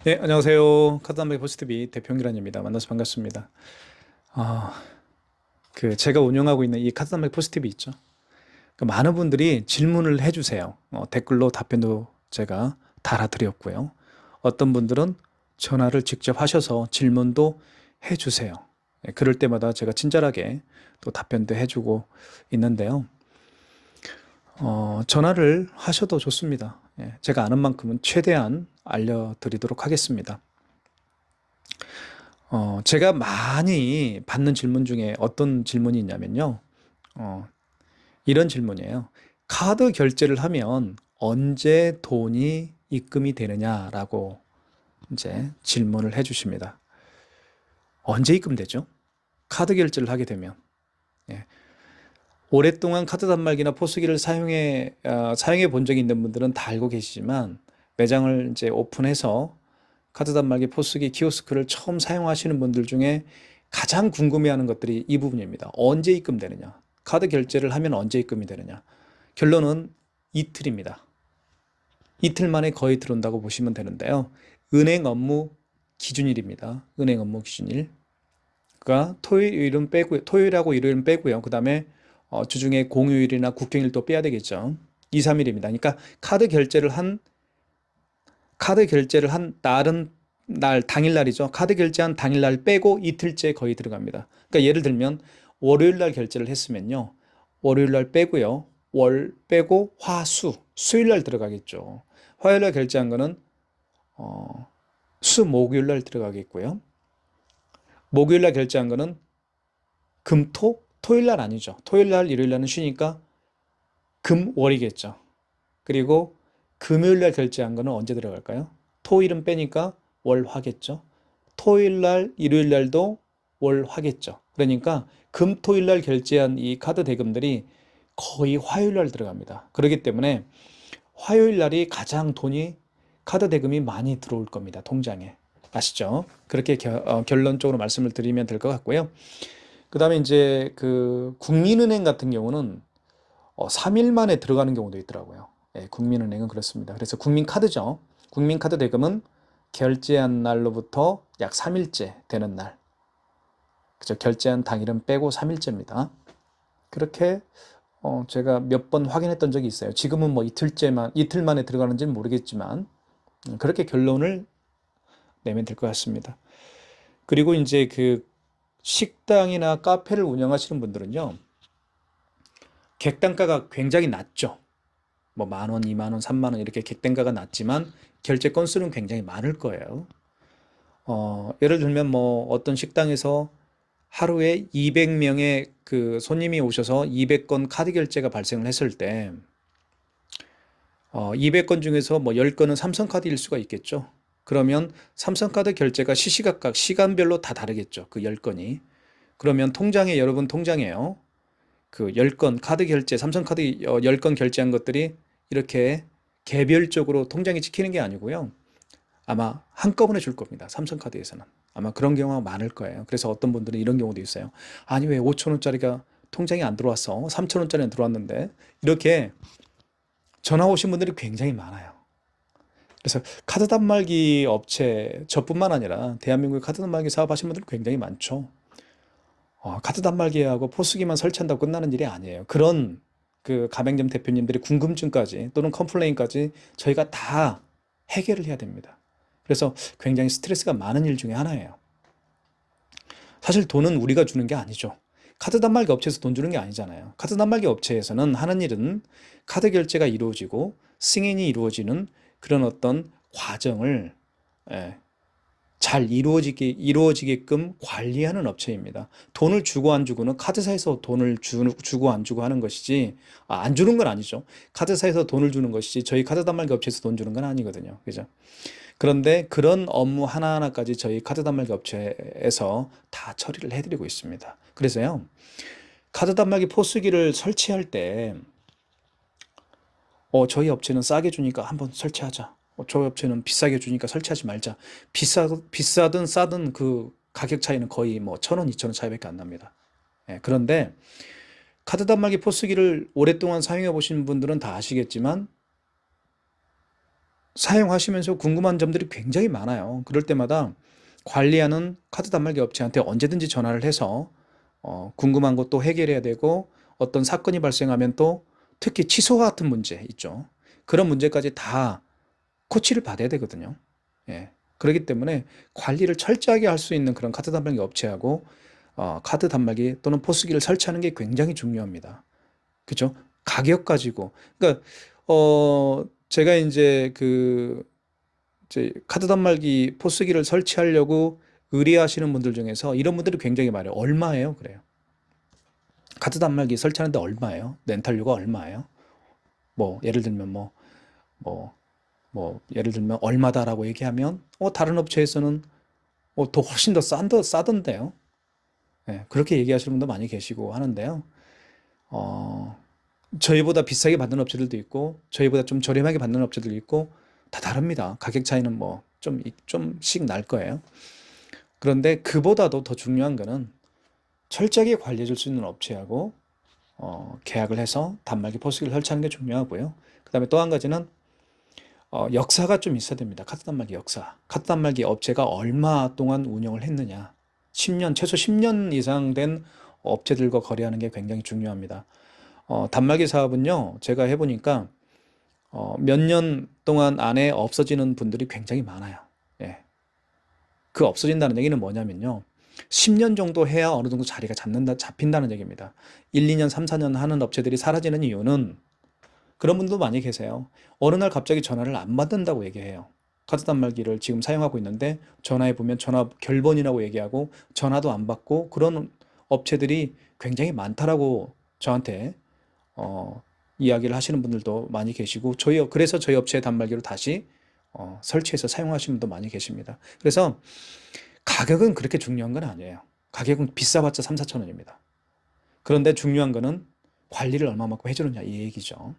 네, 안녕하세요. 카드담배 포스트비 대표 홍기란입니다. 만나서 반갑습니다. 아, 제가 운영하고 있는 이 카드담배 포스트비 있죠. 많은 분들이 질문을 해주세요. 댓글로 답변도 제가 달아드렸고요. 어떤 분들은 전화를 직접 하셔서 질문도 해주세요. 그럴 때마다 제가 친절하게 또 답변도 해주고 있는데요. 전화를 하셔도 좋습니다. 제가 아는 만큼은 최대한 알려드리도록 하겠습니다. 제가 많이 받는 질문 중에 어떤 질문이 있냐면요. 어, 이런 질문이에요. 카드 결제를 하면 언제 돈이 입금이 되느냐라고 이제 질문을 해 주십니다. 언제 입금되죠? 카드 결제를 하게 되면. 예. 오랫동안 카드 단말기나 포스기를 사용해 본 적이 있는 분들은 다 알고 계시지만 매장을 이제 오픈해서 카드 단말기, 포스기, 키오스크를 처음 사용하시는 분들 중에 가장 궁금해하는 것들이 이 부분입니다. 언제 입금되느냐? 카드 결제를 하면 언제 입금이 되느냐? 결론은 이틀입니다. 이틀 만에 거의 들어온다고 보시면 되는데요. 은행 업무 기준일입니다. 은행 업무 기준일. 그러니까 토요일은 빼고요. 토요일하고 일요일은 빼고요. 그다음에 주중에 공휴일이나 국경일도 빼야 되겠죠. 2, 3일입니다. 그러니까 카드 결제를 한 날은 당일날이죠. 카드 결제한 당일날 빼고 이틀째 거의 들어갑니다. 그러니까 예를 들면 월요일날 결제를 했으면요. 월요일날 빼고요. 월 빼고 수요일날 들어가겠죠. 화요일날 결제한 거는 목요일날 들어가겠고요. 목요일날 결제한 거는 토요일날 아니죠. 토요일날, 일요일날은 쉬니까 월이겠죠. 그리고 금요일날 결제한 거는 언제 들어갈까요? 토일은 빼니까 월화겠죠. 토요일날, 일요일날도 월화겠죠. 그러니까 토일날 결제한 이 카드 대금들이 거의 화요일날 들어갑니다. 그렇기 때문에 화요일날이 가장 카드 대금이 많이 들어올 겁니다. 통장에. 아시죠? 그렇게 결론적으로 말씀을 드리면 될 것 같고요. 그 다음에 이제 국민은행 같은 경우는 3일 만에 들어가는 경우도 있더라고요. 예, 국민은행은 그렇습니다. 그래서 국민카드죠. 국민카드 대금은 결제한 날로부터 약 3일째 되는 날. 그죠? 결제한 당일은 빼고 3일째입니다. 그렇게 제가 몇 번 확인했던 적이 있어요. 지금은 뭐 이틀 만에 들어가는지는 모르겠지만 그렇게 결론을 내면 될 것 같습니다. 그리고 이제 식당이나 카페를 운영하시는 분들은요. 객단가가 굉장히 낮죠. 뭐 10,000원, 20,000원, 30,000원 이렇게 객단가가 낮지만 결제 건수는 굉장히 많을 거예요. 예를 들면 뭐 어떤 식당에서 하루에 200명의 손님이 오셔서 200건 카드 결제가 발생을 했을 때 200건 중에서 뭐 10건은 삼성카드일 수가 있겠죠. 그러면 삼성카드 결제가 시시각각 시간별로 다 다르겠죠. 그 10건이. 그러면 여러분 통장에요. 10건 카드 결제, 삼성카드 10건 결제한 것들이 이렇게 개별적으로 통장에 찍히는 게 아니고요. 아마 한꺼번에 줄 겁니다. 삼성카드에서는. 아마 그런 경우가 많을 거예요. 그래서 어떤 분들은 이런 경우도 있어요. 아니, 왜 5,000원짜리가 통장에 안 들어왔어? 3,000원짜리는 들어왔는데. 이렇게 전화 오신 분들이 굉장히 많아요. 그래서 카드 단말기 업체, 저뿐만 아니라 대한민국의 카드 단말기 사업하시는 분들 굉장히 많죠. 카드 단말기하고 포스기만 설치한다고 끝나는 일이 아니에요. 그런 가맹점 대표님들의 궁금증까지 또는 컴플레인까지 저희가 다 해결을 해야 됩니다. 그래서 굉장히 스트레스가 많은 일 중에 하나예요. 사실 돈은 우리가 주는 게 아니죠. 카드 단말기 업체에서 돈 주는 게 아니잖아요. 카드 단말기 업체에서는 하는 일은 카드 결제가 이루어지고 승인이 이루어지는 그런 어떤 과정을 예, 잘 이루어지게끔 관리하는 업체입니다. 돈을 주고 안 주고는 카드사에서 주고 안 주고 하는 것이지, 안 주는 건 아니죠. 카드사에서 돈을 주는 것이지, 저희 카드 단말기 업체에서 돈 주는 건 아니거든요. 그죠? 그런데 그런 업무 하나하나까지 저희 카드 단말기 업체에서 다 처리를 해드리고 있습니다. 그래서요, 카드 단말기 포스기를 설치할 때, 저희 업체는 싸게 주니까 한번 설치하자. 저희 업체는 비싸게 주니까 설치하지 말자. 비싸든 싸든 그 가격 차이는 거의 뭐 1,000원, 2,000원 차이밖에 안 납니다. 예, 그런데 카드 단말기 포스기를 오랫동안 사용해 보신 분들은 다 아시겠지만 사용하시면서 궁금한 점들이 굉장히 많아요. 그럴 때마다 관리하는 카드 단말기 업체한테 언제든지 전화를 해서 궁금한 것도 해결해야 되고 어떤 사건이 발생하면 또 특히 취소 같은 문제 있죠. 그런 문제까지 다 코치를 받아야 되거든요. 예. 그렇기 때문에 관리를 철저하게 할 수 있는 그런 카드 단말기 업체하고 카드 단말기 또는 포스기를 설치하는 게 굉장히 중요합니다. 그죠? 가격 가지고. 그러니까 제가 이제 이제 카드 단말기 포스기를 설치하려고 의뢰하시는 분들 중에서 이런 분들이 굉장히 많아요. 얼마예요? 그래요. 카드 단말기 설치하는데 얼마예요? 렌탈료가 얼마예요? 뭐 예를 들면 예를 들면 얼마다라고 얘기하면 다른 업체에서는 더 훨씬 더 싸던데요. 예, 그렇게 얘기하시는 분도 많이 계시고 하는데요. 어, 저희보다 비싸게 받는 업체들도 있고 저희보다 좀 저렴하게 받는 업체들도 있고 다 다릅니다. 가격 차이는 뭐 좀씩 날 거예요. 그런데 그보다도 더 중요한 거는 철저하게 관리해 줄 수 있는 업체하고 계약을 해서 단말기 포스기를 설치하는 게 중요하고요. 그다음에 또 한 가지는 역사가 좀 있어야 됩니다. 카드 단말기 역사. 카드 단말기 업체가 얼마 동안 운영을 했느냐. 10년, 최소 10년 이상 된 업체들과 거래하는 게 굉장히 중요합니다. 단말기 사업은요, 제가 해보니까 몇 년 동안 안에 없어지는 분들이 굉장히 많아요. 예. 그 없어진다는 얘기는 뭐냐면요. 10년 정도 해야 어느 정도 자리가 잡힌다는 얘기입니다. 1, 2년, 3, 4년 하는 업체들이 사라지는 이유는 그런 분도 많이 계세요. 어느 날 갑자기 전화를 안 받는다고 얘기해요. 카드 단말기를 지금 사용하고 있는데 전화해 보면 전화 결번이라고 얘기하고 전화도 안 받고 그런 업체들이 굉장히 많다라고 저한테 이야기를 하시는 분들도 많이 계시고 그래서 저희 업체의 단말기로 다시 설치해서 사용하시는 분도 많이 계십니다. 그래서 가격은 그렇게 중요한 건 아니에요. 가격은 비싸봤자 3, 4천 원입니다. 그런데 중요한 거는 관리를 얼마만큼 해주느냐 이 얘기죠.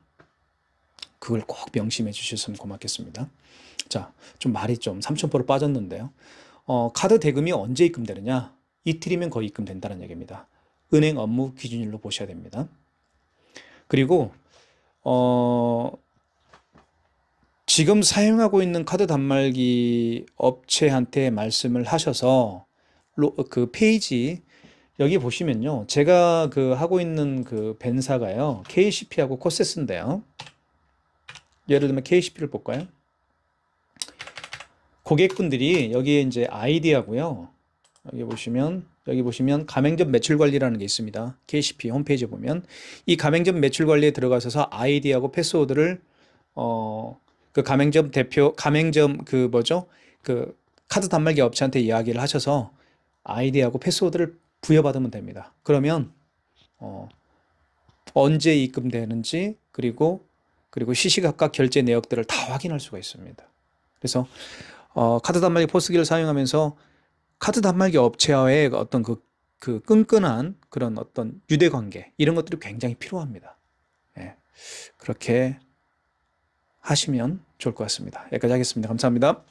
그걸 꼭 명심해 주셨으면 고맙겠습니다. 자, 좀 말이 좀 3,000% 빠졌는데요. 카드 대금이 언제 입금되느냐? 이틀이면 거의 입금된다는 얘기입니다. 은행 업무 기준일로 보셔야 됩니다. 그리고 지금 사용하고 있는 카드 단말기 업체한테 말씀을 하셔서 그 페이지 여기 보시면요. 제가 하고 있는 그 벤사가요. KCP하고 코세스인데요. 예를 들면 KCP를 볼까요? 고객분들이 여기에 이제 아이디하고요. 여기 보시면 가맹점 매출 관리라는 게 있습니다. KCP 홈페이지에 보면 이 가맹점 매출 관리에 들어가셔서 아이디하고 패스워드를 그 가맹점 그 카드 단말기 업체한테 이야기를 하셔서 아이디하고 패스워드를 부여받으면 됩니다. 그러면 언제 입금되는지 그리고 시시각각 결제 내역들을 다 확인할 수가 있습니다. 그래서 카드 단말기 포스기를 사용하면서 카드 단말기 업체와의 어떤 그 끈끈한 그런 어떤 유대 관계 이런 것들이 굉장히 필요합니다. 예, 그렇게 하시면 좋을 것 같습니다. 여기까지 하겠습니다. 감사합니다.